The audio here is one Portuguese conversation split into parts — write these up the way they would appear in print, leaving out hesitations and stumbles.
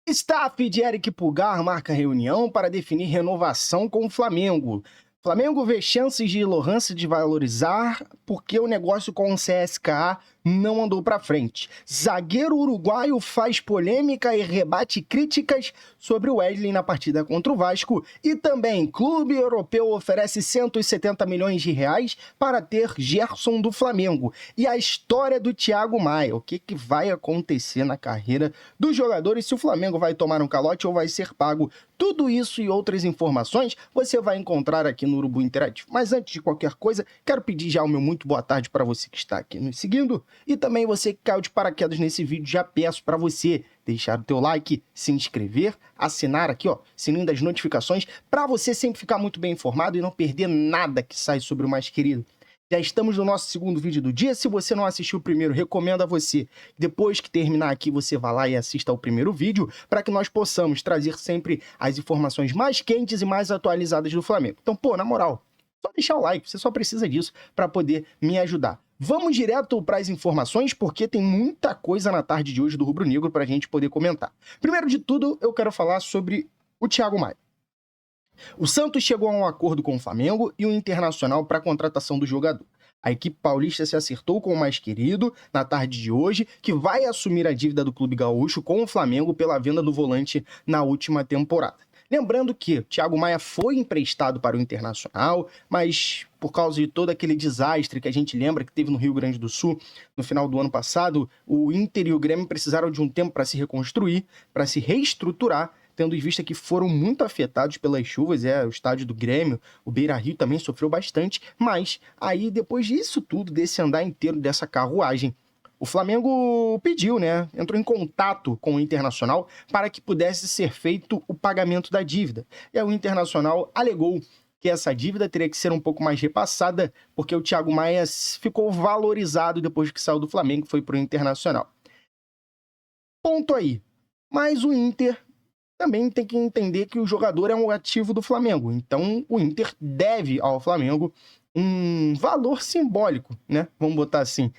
Staff de Eric Pulgar marca reunião para definir renovação com o Flamengo. Flamengo vê chances de Lohan se desvalorizar porque o negócio com o CSKA não andou para frente. Zagueiro uruguaio faz polêmica e rebate críticas sobre o Wesley na partida contra o Vasco. E também, clube europeu oferece 170 milhões de reais para ter Gerson do Flamengo. E a história do Thiago Maia. O que vai acontecer na carreira dos jogadores, se o Flamengo vai tomar um calote ou vai ser pago. Tudo isso e outras informações você vai encontrar aqui no Urubu Interativo. Mas antes de qualquer coisa, quero pedir já o meu muito boa tarde para você que está aqui nos seguindo. E também você que caiu de paraquedas nesse vídeo, já peço para você deixar o teu like, se inscrever, assinar aqui, ó, sininho das notificações, para você sempre ficar muito bem informado e não perder nada que sai sobre o mais querido. Já estamos no nosso segundo vídeo do dia. Se você não assistiu o primeiro, recomendo a você, depois que terminar aqui, você vá lá e assista ao primeiro vídeo, para que nós possamos trazer sempre as informações mais quentes e mais atualizadas do Flamengo. Então, pô, na moral, só deixar o like, você só precisa disso para poder me ajudar. Vamos direto para as informações, porque tem muita coisa na tarde de hoje do Rubro Negro para a gente poder comentar. Primeiro de tudo, eu quero falar sobre o Thiago Maia. O Santos chegou a um acordo com o Flamengo e o Internacional para a contratação do jogador. A equipe paulista se acertou com o mais querido na tarde de hoje, que vai assumir a dívida do Clube Gaúcho com o Flamengo pela venda do volante na última temporada. Lembrando que Thiago Maia foi emprestado para o Internacional, mas por causa de todo aquele desastre que a gente lembra que teve no Rio Grande do Sul no final do ano passado, o Inter e o Grêmio precisaram de um tempo para se reconstruir, para se reestruturar, tendo em vista que foram muito afetados pelas chuvas. O estádio do Grêmio, o Beira-Rio também sofreu bastante, mas aí depois disso tudo, desse andar inteiro, dessa carruagem, o Flamengo pediu, né? Entrou em contato com o Internacional para que pudesse ser feito o pagamento da dívida. E aí o Internacional alegou que essa dívida teria que ser um pouco mais repassada, porque o Thiago Maia ficou valorizado depois que saiu do Flamengo e foi para o Internacional. Ponto aí. Mas o Inter também tem que entender que o jogador é um ativo do Flamengo. Então o Inter deve ao Flamengo um valor simbólico, né? Vamos botar assim,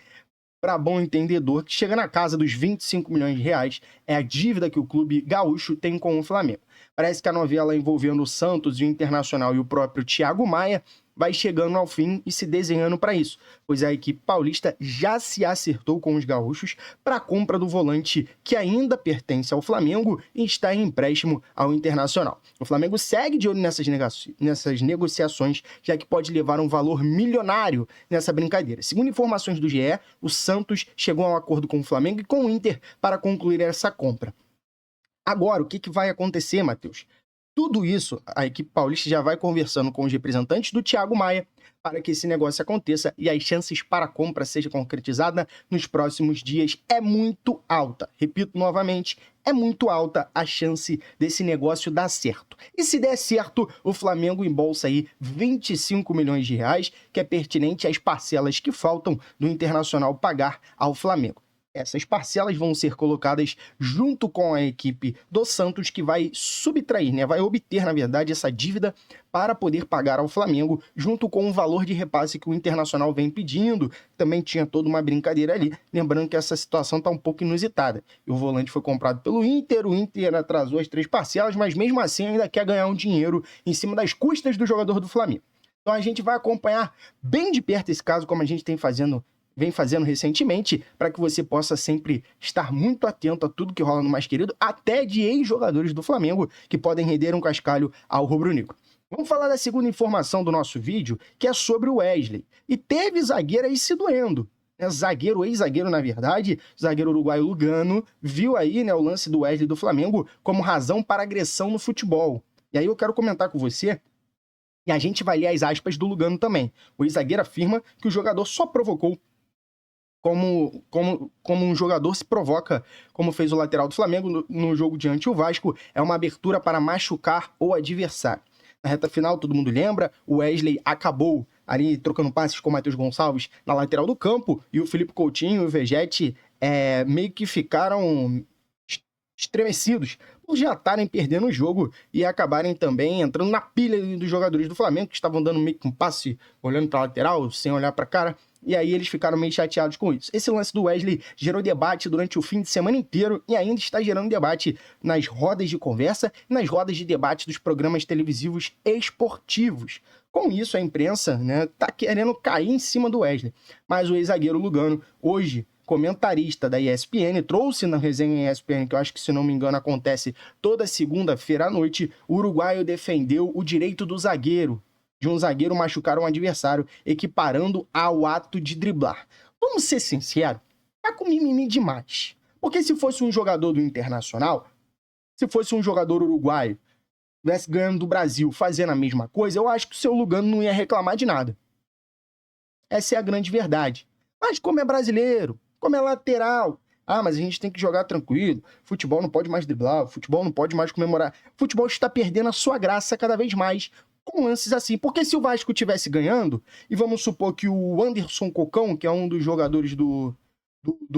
para bom entendedor, que chega na casa dos 25 milhões de reais, é a dívida que o clube gaúcho tem com o Flamengo. Parece que a novela envolvendo o Santos, o Internacional e o próprio Thiago Maia vai chegando ao fim e se desenhando para isso, pois a equipe paulista já se acertou com os gaúchos para a compra do volante que ainda pertence ao Flamengo e está em empréstimo ao Internacional. O Flamengo segue de olho nessas negociações, já que pode levar um valor milionário nessa brincadeira. Segundo informações do GE, o Santos chegou a um acordo com o Flamengo e com o Inter para concluir essa compra. Agora, o que vai acontecer, Matheus? Tudo isso, a equipe paulista já vai conversando com os representantes do Thiago Maia para que esse negócio aconteça e as chances para a compra seja concretizada nos próximos dias é muito alta. Repito novamente, é muito alta a chance desse negócio dar certo. E se der certo, o Flamengo embolsa aí 25 milhões de reais, que é pertinente às parcelas que faltam do Internacional pagar ao Flamengo. Essas parcelas vão ser colocadas junto com a equipe do Santos, que vai subtrair, né? Vai obter, na verdade, essa dívida para poder pagar ao Flamengo, junto com o valor de repasse que o Internacional vem pedindo. Também tinha toda uma brincadeira ali, lembrando que essa situação está um pouco inusitada. E o volante foi comprado pelo Inter, o Inter atrasou as 3 parcelas, mas mesmo assim ainda quer ganhar um dinheiro em cima das custas do jogador do Flamengo. Então a gente vai acompanhar bem de perto esse caso, como a gente vem fazendo recentemente, para que você possa sempre estar muito atento a tudo que rola no Mais Querido, até de ex-jogadores do Flamengo que podem render um cascalho ao rubro-negro. Vamos falar da segunda informação do nosso vídeo, que é sobre o Wesley. E teve zagueiro aí se doendo. Zagueiro, ex-zagueiro, na verdade, zagueiro uruguaio Lugano, viu aí, né, o lance do Wesley do Flamengo como razão para agressão no futebol. E aí eu quero comentar com você, e a gente vai ler as aspas do Lugano também. O ex-zagueiro afirma que o jogador só provocou como um jogador se provoca, como fez o lateral do Flamengo no jogo diante do Vasco, é uma abertura para machucar o adversário. Na reta final, todo mundo lembra, o Wesley acabou ali trocando passes com o Matheus Gonçalves na lateral do campo, e o Felipe Coutinho e o Vegetti meio que ficaram estremecidos por já estarem perdendo o jogo e acabarem também entrando na pilha dos jogadores do Flamengo, que estavam dando meio que um passe olhando para a lateral, sem olhar para a cara. e aí eles ficaram meio chateados com isso. Esse lance do Wesley gerou debate durante o fim de semana inteiro e ainda está gerando debate nas rodas de conversa e nas rodas de debate dos programas televisivos esportivos. Com isso, a imprensa, né, tá querendo cair em cima do Wesley. Mas o ex-zagueiro Lugano, hoje comentarista da ESPN, trouxe na resenha ESPN, que eu acho que, se não me engano, acontece toda segunda-feira à noite, o uruguaio defendeu o direito do zagueiro, de um zagueiro machucar um adversário, equiparando ao ato de driblar. Vamos ser sinceros, tá com mimimi demais. Porque se fosse um jogador do Internacional, se fosse um jogador uruguaio, estivesse ganhando do Brasil fazendo a mesma coisa, eu acho que o seu Lugano não ia reclamar de nada. Essa é a grande verdade. Mas como é brasileiro, como é lateral, mas a gente tem que jogar tranquilo, futebol não pode mais driblar, futebol não pode mais comemorar. Futebol está perdendo a sua graça cada vez mais com lances assim. Porque se o Vasco estivesse ganhando, e vamos supor que o Anderson Cocão, que é um dos jogadores do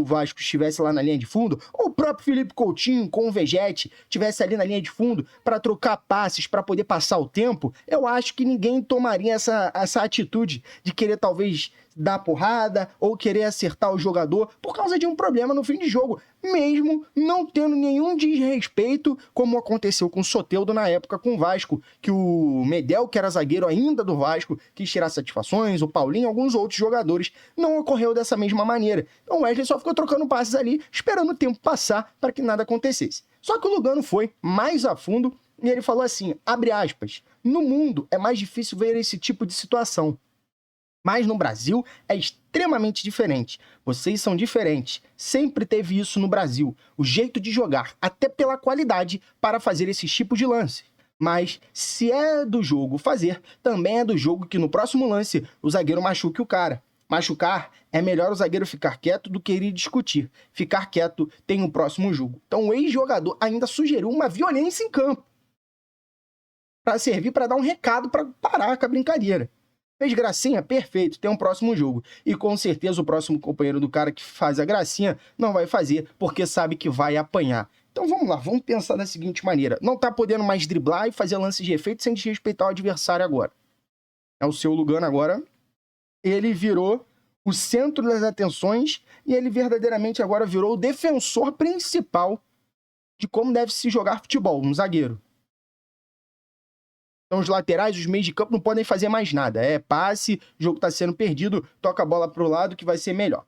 Vasco, estivesse lá na linha de fundo, ou o próprio Felipe Coutinho com o Vegete estivesse ali na linha de fundo para trocar passes, para poder passar o tempo, eu acho que ninguém tomaria essa atitude de querer talvez dar porrada ou querer acertar o jogador por causa de um problema no fim de jogo, mesmo não tendo nenhum desrespeito, como aconteceu com o Soteldo na época com o Vasco, que o Medel, que era zagueiro ainda do Vasco, quis tirar satisfações, o Paulinho e alguns outros jogadores. Não ocorreu dessa mesma maneira. Então o Wesley só ficou trocando passes ali, esperando o tempo passar para que nada acontecesse. Só que o Lugano foi mais a fundo e ele falou assim, abre aspas, no mundo é mais difícil ver esse tipo de situação. Mas no Brasil é extremamente diferente. Vocês são diferentes. Sempre teve isso no Brasil. O jeito de jogar, até pela qualidade, para fazer esses tipos de lance. Mas se é do jogo fazer, também é do jogo que no próximo lance o zagueiro machuque o cara. Machucar é melhor o zagueiro ficar quieto do que ir discutir. Ficar quieto tem o próximo jogo. Então o ex-jogador ainda sugeriu uma violência em campo. Para servir para dar um recado para parar com a brincadeira. Fez gracinha? Perfeito, tem um próximo jogo. E com certeza o próximo companheiro do cara que faz a gracinha não vai fazer, porque sabe que vai apanhar. Então vamos lá, vamos pensar da seguinte maneira. Não tá podendo mais driblar e fazer lances de efeito sem desrespeitar o adversário agora. É o seu Lugano agora. Ele virou o centro das atenções e ele verdadeiramente agora virou o defensor principal de como deve se jogar futebol, um zagueiro. Então os laterais, os meios de campo não podem fazer mais nada. É passe, o jogo tá sendo perdido, toca a bola pro lado que vai ser melhor.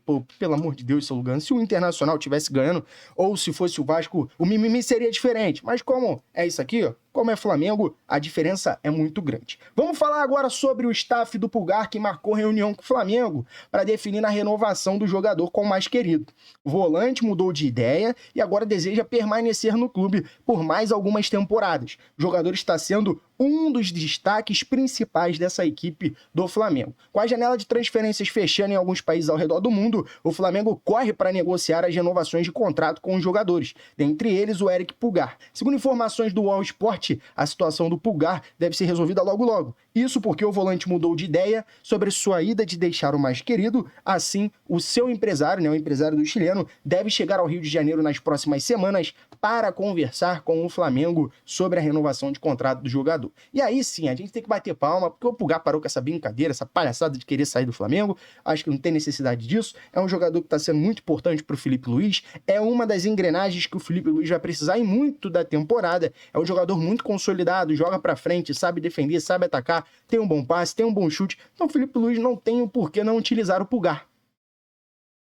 Pô, pelo amor de Deus, seu Lugano, se o Internacional tivesse ganhando, ou se fosse o Vasco, o mimimi seria diferente. Mas como é isso aqui, ó, como é Flamengo, a diferença é muito grande. Vamos falar agora sobre o staff do Pulgar, que marcou reunião com o Flamengo para definir a renovação do jogador com o mais querido. O volante mudou de ideia e agora deseja permanecer no clube por mais algumas temporadas. O jogador está sendo um dos destaques principais dessa equipe do Flamengo. Com a janela de transferências fechando em alguns países ao redor do mundo, o Flamengo corre para negociar as renovações de contrato com os jogadores, dentre eles o Eric Pulgar. Segundo informações do All Sport, a situação do Pulgar deve ser resolvida logo logo. Isso porque o volante mudou de ideia sobre sua ida de deixar o mais querido. Assim, o seu empresário, né, o empresário do chileno, deve chegar ao Rio de Janeiro nas próximas semanas para conversar com o Flamengo sobre a renovação de contrato do jogador. E aí sim, a gente tem que bater palma, porque o Pulgar parou com essa brincadeira, essa palhaçada de querer sair do Flamengo. Acho que não tem necessidade disso. É um jogador que está sendo muito importante para o Felipe Luiz. É uma das engrenagens que o Felipe Luiz vai precisar em muito da temporada. É um jogador muito consolidado, joga para frente, sabe defender, sabe atacar, tem um bom passe, tem um bom chute. Então o Felipe Luiz não tem o porquê não utilizar o Pulgar.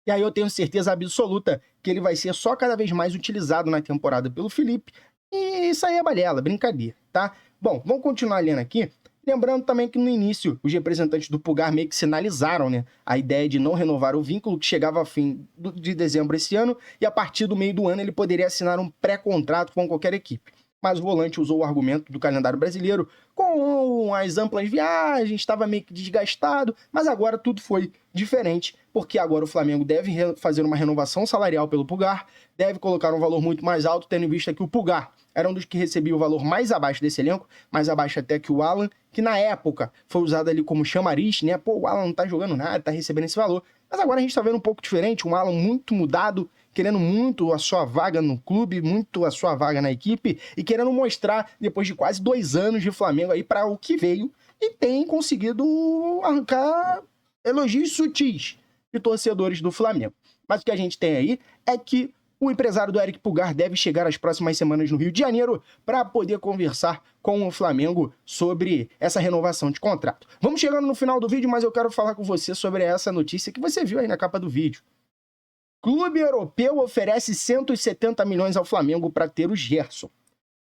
E aí eu tenho certeza absoluta que ele vai ser só cada vez mais utilizado na temporada pelo Felipe. E isso aí é balela, brincadeira, tá? Bom, vamos continuar lendo aqui. Lembrando também que no início os representantes do Pulgar meio que sinalizaram, né, a ideia de não renovar o vínculo, que chegava a fim de dezembro esse ano, e a partir do meio do ano ele poderia assinar um pré-contrato com qualquer equipe. Mas o volante usou o argumento do calendário brasileiro com as amplas viagens, estava meio que desgastado, mas agora tudo foi diferente, porque agora o Flamengo deve fazer uma renovação salarial pelo Pulgar, deve colocar um valor muito mais alto, tendo em vista que o Pulgar era um dos que recebia o valor mais abaixo desse elenco, mais abaixo até que o Alan, que na época foi usado ali como chamariz, né? Pô, o Alan não tá jogando nada, tá recebendo esse valor. Mas agora a gente tá vendo um pouco diferente, um Alan muito mudado, querendo muito a sua vaga no clube, muito a sua vaga na equipe, e querendo mostrar, depois de quase 2 anos de Flamengo aí, para o que veio, e tem conseguido arrancar elogios sutis de torcedores do Flamengo. Mas o que a gente tem aí é que o empresário do Eric Pulgar deve chegar as próximas semanas no Rio de Janeiro para poder conversar com o Flamengo sobre essa renovação de contrato. Vamos chegando no final do vídeo, mas eu quero falar com você sobre essa notícia que você viu aí na capa do vídeo. Clube europeu oferece 170 milhões ao Flamengo para ter o Gerson.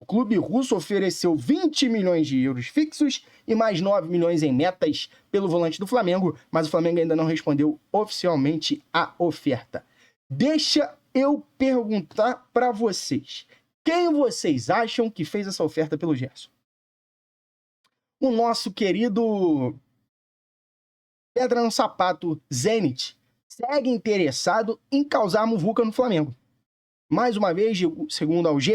O clube russo ofereceu 20 milhões de euros fixos e mais 9 milhões em metas pelo volante do Flamengo, mas o Flamengo ainda não respondeu oficialmente à oferta. Deixa eu perguntar para vocês. Quem vocês acham que fez essa oferta pelo Gerson? O nosso querido Pedra no Sapato, Zenit, segue interessado em causar muvuca no Flamengo. Mais uma vez, segundo ao GE,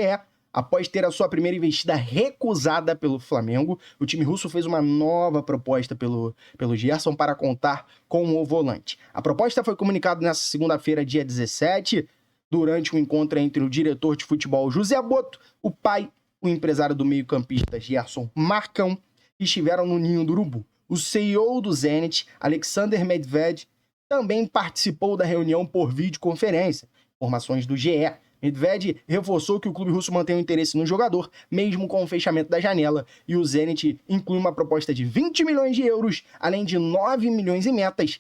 após ter a sua primeira investida recusada pelo Flamengo, o time russo fez uma nova proposta pelo Gerson para contar com o volante. A proposta foi comunicada nessa segunda-feira, dia 17, durante um encontro entre o diretor de futebol José Boto, o pai, o empresário do meio-campista Gerson Marcão, que estiveram no Ninho do Urubu. O CEO do Zenit, Alexander Medved, também participou da reunião por videoconferência. Informações do GE. Medved reforçou que o clube russo mantém o interesse no jogador, mesmo com o fechamento da janela, e o Zenit inclui uma proposta de 20 milhões de euros, além de 9 milhões em metas,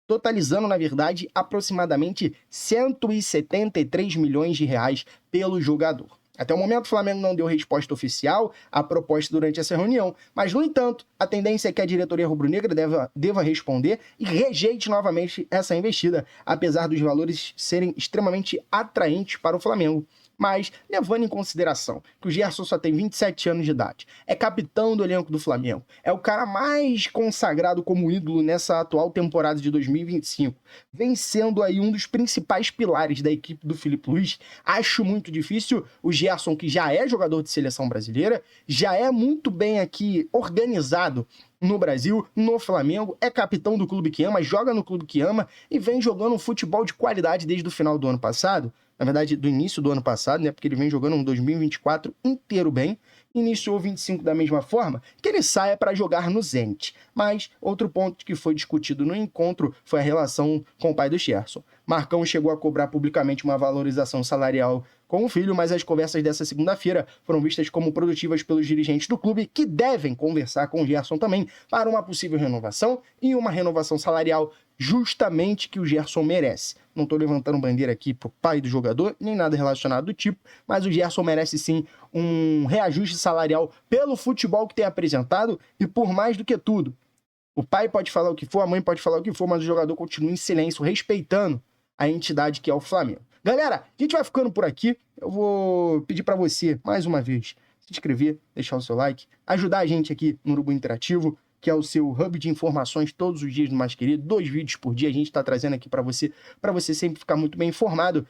totalizando, na verdade, aproximadamente 173 milhões de reais pelo jogador. Até o momento, o Flamengo não deu resposta oficial à proposta durante essa reunião, mas, no entanto, a tendência é que a diretoria rubro-negra deva responder e rejeite novamente essa investida, apesar dos valores serem extremamente atraentes para o Flamengo. Mas, levando em consideração que o Gerson só tem 27 anos de idade, é capitão do elenco do Flamengo, é o cara mais consagrado como ídolo nessa atual temporada de 2025, vem sendo aí um dos principais pilares da equipe do Filipe Luís, acho muito difícil o Gerson, que já é jogador de seleção brasileira, já é muito bem aqui organizado no Brasil, no Flamengo, é capitão do clube que ama, joga no clube que ama e vem jogando um futebol de qualidade desde o final do ano passado. Na verdade, do início do ano passado, né? Porque ele vem jogando um 2024 inteiro bem. Iniciou 25 da mesma forma, que ele saia para jogar no Zenit. Mas outro ponto que foi discutido no encontro foi a relação com o pai do Gerson. Marcão chegou a cobrar publicamente uma valorização salarial com o filho, mas as conversas dessa segunda-feira foram vistas como produtivas pelos dirigentes do clube, que devem conversar com o Gerson também para uma possível renovação e uma renovação salarial justamente que o Gerson merece. Não estou levantando bandeira aqui pro pai do jogador, nem nada relacionado do tipo, mas o Gerson merece sim um reajuste salarial pelo futebol que tem apresentado e por mais do que tudo. O pai pode falar o que for, a mãe pode falar o que for, mas o jogador continua em silêncio, respeitando a entidade que é o Flamengo. Galera, a gente vai ficando por aqui. Eu vou pedir para você, mais uma vez, se inscrever, deixar o seu like, ajudar a gente aqui no Urubu Interativo, que é o seu hub de informações todos os dias do Mais Querido, 2 vídeos por dia a gente está trazendo aqui para você sempre ficar muito bem informado.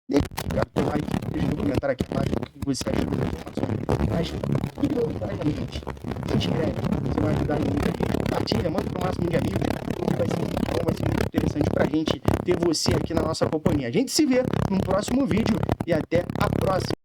Deixa o like, deixa no comentário aqui embaixo o que você achou da informação. Mas, prioritariamente, se inscreve, você vai ajudar muito aqui. Compartilha, manda para o máximo de amigos. Vai ser muito bom, vai ser muito interessante para a gente ter você aqui na nossa companhia. A gente se vê no próximo vídeo e até a próxima.